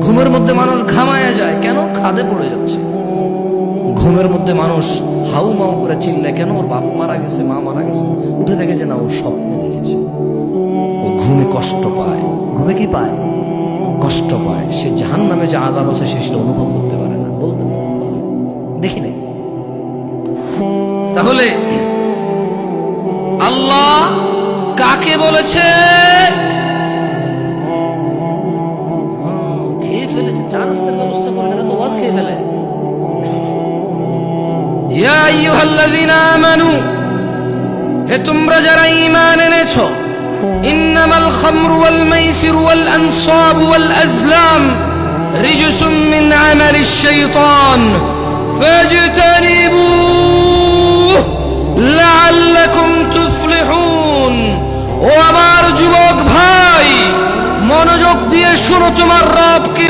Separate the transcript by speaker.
Speaker 1: ঘুমের মধ্যে মানুষ ঘামায়া যায় কেন? খাদে পড়ে যাচ্ছে। ঘুমের মধ্যে মানুষ হাউ মাউ করে চিল্লে কেন? ওর বাপ মারা গেছে, মা মারা গেছে। উঠে দেখে যে না, ও স্বপ্ন দেখেছে। ও ঘুমে কষ্ট পায়।
Speaker 2: ঘুমে কি পায়?
Speaker 1: কষ্ট পায়। সে জাহান্নামে যে আযাব আছে সে সেটা অনুভব করতে পারে না, বলতে দেখি নাই। তাহলে আল্লাহ কাকে বলেছে? খেয়ে ফেলেছে, চা নাস্তার ব্যবস্থা করেন, এরা তো ওয়াজ খেয়ে ফেলে। ইয়া আইয়ুহাল্লাযীনা আমানু, হে তোমরা যারা ঈমান এনেছো, ইন্নামাল খামরু ওয়াল মাইসিরু ওয়াল আনসাবু ওয়াল আজলাম রিজসুম মিন আমালিশ শাইতান ফাজতানিবুহু লাআল্লাকুম তুফলিহুন। ও আমার যুবক ভাই, মনোযোগ দিয়ে শোনো, তোমার রব কি